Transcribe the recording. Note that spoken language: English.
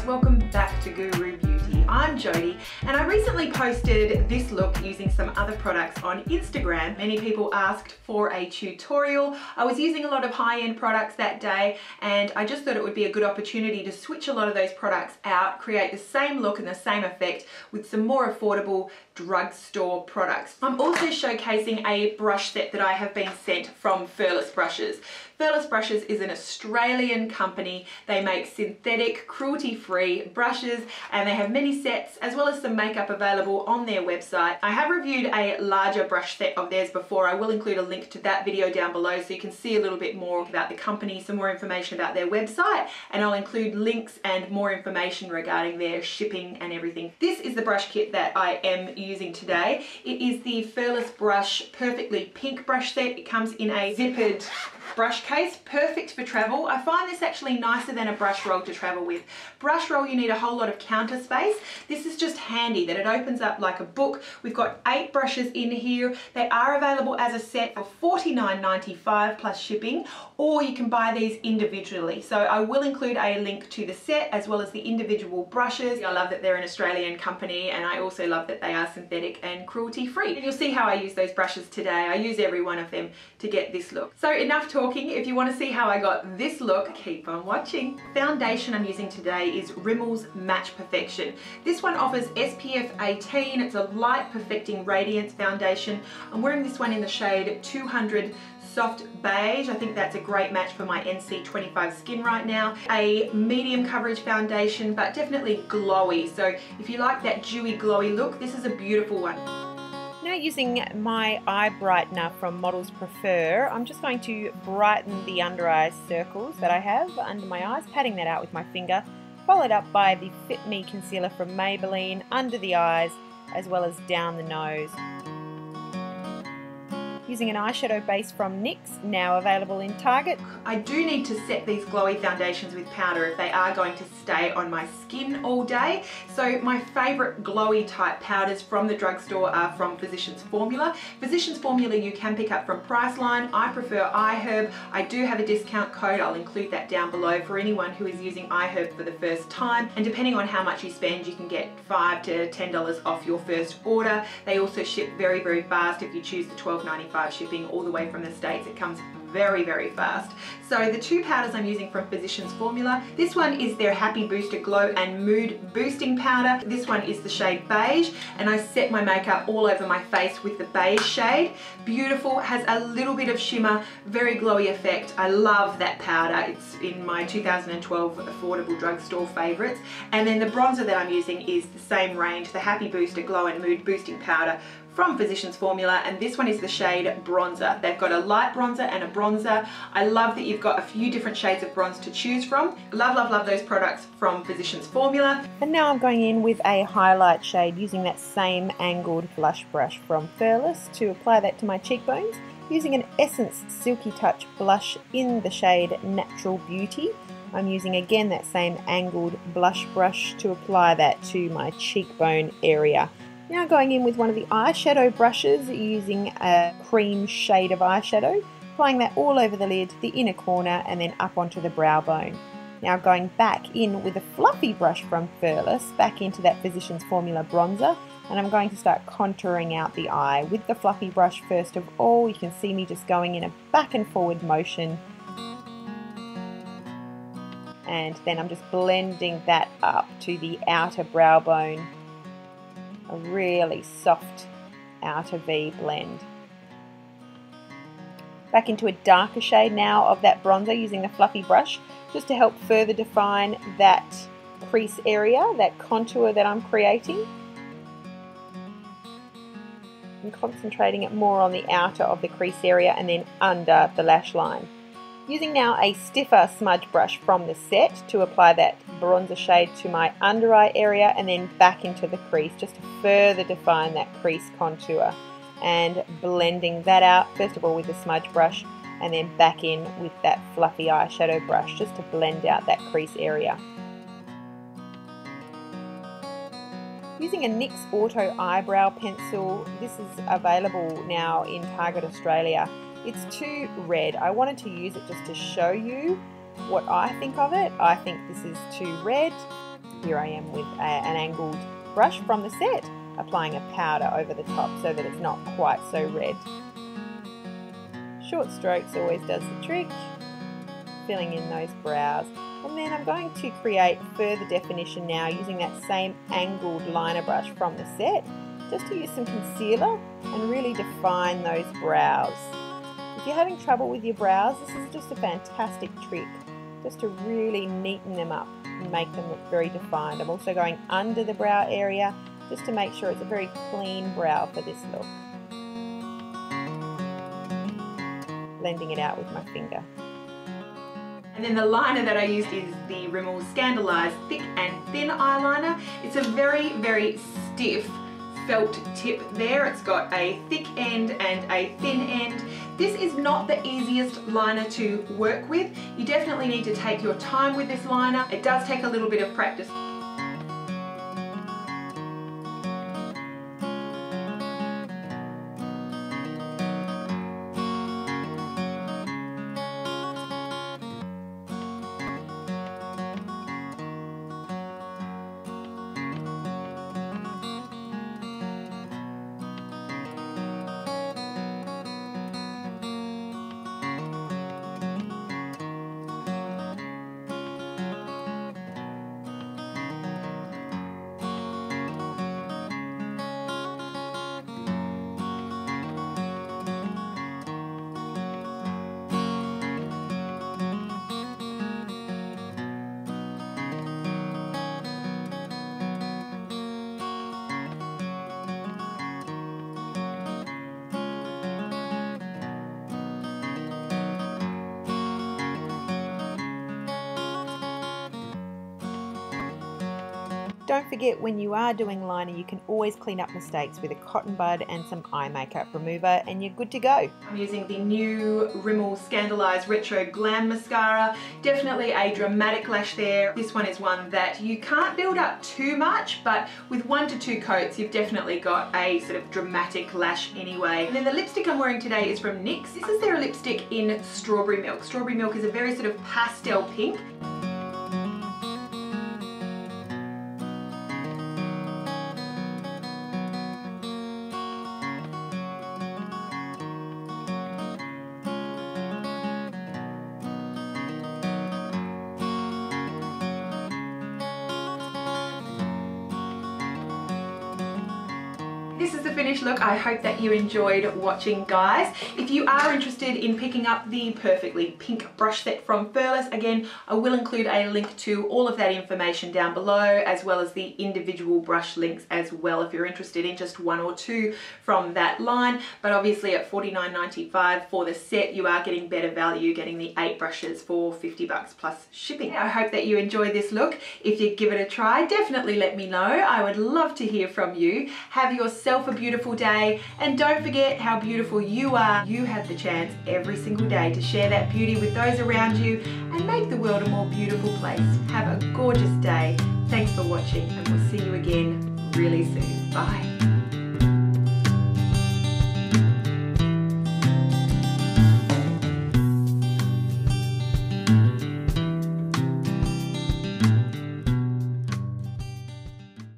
welcome back to Guru Beauty. I'm Jodie and I recently posted this look using some other products on Instagram. Many people asked for a tutorial. I was using a lot of high-end products that day and I just thought it would be a good opportunity to switch a lot of those products out, create the same look and the same effect with some more affordable drugstore products. I'm also showcasing a brush set that I have been sent from FURLESS brushes. FURLESS brushes is an Australian company. They make synthetic, cruelty-free brushes and they have many sets as well as some makeup available on their website. I have reviewed a larger brush set of theirs before. I will include a link to that video down below so you can see a little bit more about the company, some more information about their website, and I'll include links and more information regarding their shipping and everything. This is the brush kit that I am using today. It is the FURLESS Brush Perfectly Pink brush set. It comes in a zippered brush case, perfect for travel. I find this actually nicer than a brush roll to travel with. Brush roll, you need a whole lot of counter space. This is just handy that it opens up like a book. We've got 8 brushes in here. They are available as a set for $49.95 plus shipping, or you can buy these individually. So I will include a link to the set as well as the individual brushes. I love that they're an Australian company and I also love that they are synthetic and cruelty free. And you'll see how I use those brushes today. I use every one of them to get this look. So enough talking. If you want to see how I got this look, keep on watching. Foundation I'm using today is Rimmel's Match Perfection. This one offers SPF 18. It's a light perfecting radiance foundation. I'm wearing this one in the shade 200 Soft Beige. I think that's a great match for my NC25 skin right now. A medium coverage foundation, but definitely glowy. So if you like that dewy glowy look, this is a beautiful one. Now using my eye brightener from Models Prefer, I'm just going to brighten the under eye circles that I have under my eyes, patting that out with my finger, followed up by the Fit Me Concealer from Maybelline under the eyes as well as down the nose. Using an eyeshadow base from NYX, now available in Target. I do need to set these glowy foundations with powder if they are going to stay on my skin all day. So my favourite glowy type powders from the drugstore are from Physicians Formula. Physicians Formula you can pick up from Priceline. I prefer iHerb. I do have a discount code. I'll include that down below for anyone who is using iHerb for the first time. And depending on how much you spend, you can get $5 to $10 off your first order. They also ship very, very fast if you choose the $12.95 shipping all the way from the States. It comes very, very fast. So the 2 powders I'm using from Physicians Formula, this one is their Happy Booster Glow and Mood Boosting Powder. This one is the shade Beige, and I set my makeup all over my face with the beige shade. Beautiful, has a little bit of shimmer, very glowy effect. I love that powder. It's in my 2012 affordable drugstore favorites. And then the bronzer that I'm using is the same range, the Happy Booster Glow and Mood Boosting Powder from Physicians Formula, and this one is the shade Bronzer. They've got a light bronzer and a bronzer. I love that you've got a few different shades of bronze to choose from. Love, love, love those products from Physicians Formula. And now I'm going in with a highlight shade using that same angled blush brush from FURLESS to apply that to my cheekbones, using an Essence Silky Touch blush in the shade Natural Beauty. I'm using again that same angled blush brush to apply that to my cheekbone area. Now going in with one of the eyeshadow brushes using a cream shade of eyeshadow, applying that all over the lid, the inner corner, and then up onto the brow bone. Now going back in with a fluffy brush from FURLESS, back into that Physicians Formula bronzer, and I'm going to start contouring out the eye with the fluffy brush first of all. You can see me just going in a back and forward motion. And then I'm just blending that up to the outer brow bone. A really soft outer V blend. Back into a darker shade now of that bronzer using the fluffy brush just to help further define that crease area, that contour that I'm creating. I'm concentrating it more on the outer of the crease area and then under the lash line. Using now a stiffer smudge brush from the set to apply that bronzer shade to my under eye area and then back into the crease just to further define that crease contour, and blending that out first of all with the smudge brush and then back in with that fluffy eyeshadow brush just to blend out that crease area. Using a NYX Auto Eyebrow Pencil, this is available now in Target Australia. It's too red. I wanted to use it just to show you what I think of it. I think this is too red. Here I am with an angled brush from the set, applying a powder over the top so that it's not quite so red. Short strokes always does the trick, filling in those brows. And then I'm going to create further definition now using that same angled liner brush from the set, just to use some concealer and really define those brows. If you're having trouble with your brows, this is just a fantastic trick, just to really neaten them up and make them look very defined. I'm also going under the brow area just to make sure it's a very clean brow for this look. Blending it out with my finger. And then the liner that I used is the Rimmel Scandaleyes Thick and Thin Eyeliner. It's a very, very stiff felt tip there. It's got a thick end and a thin end. This is not the easiest liner to work with. You definitely need to take your time with this liner. It does take a little bit of practice. Don't forget, when you are doing liner, you can always clean up mistakes with a cotton bud and some eye makeup remover and you're good to go. I'm using the new Rimmel Scandaleyes Retro Glam Mascara. Definitely a dramatic lash there. This one is one that you can't build up too much, but with 1 to 2 coats, you've definitely got a sort of dramatic lash anyway. And then the lipstick I'm wearing today is from NYX. This is their lipstick in Strawberry Milk. Strawberry Milk is a very sort of pastel pink. This is the finished look. I hope that you enjoyed watching, guys. If you are interested in picking up the perfectly pink brush set from FURLESS, again, I will include a link to all of that information down below, as well as the individual brush links as well if you're interested in just 1 or 2 from that line. But obviously at $49.95 for the set, you are getting better value, getting the 8 brushes for $50 plus shipping. I hope that you enjoyed this look. If you give it a try, definitely let me know. I would love to hear from you. Have yourself a beautiful day, and don't forget how beautiful you are. You have the chance every single day to share that beauty with those around you and make the world a more beautiful place. Have a gorgeous day. Thanks for watching, and we'll see you again really soon. Bye.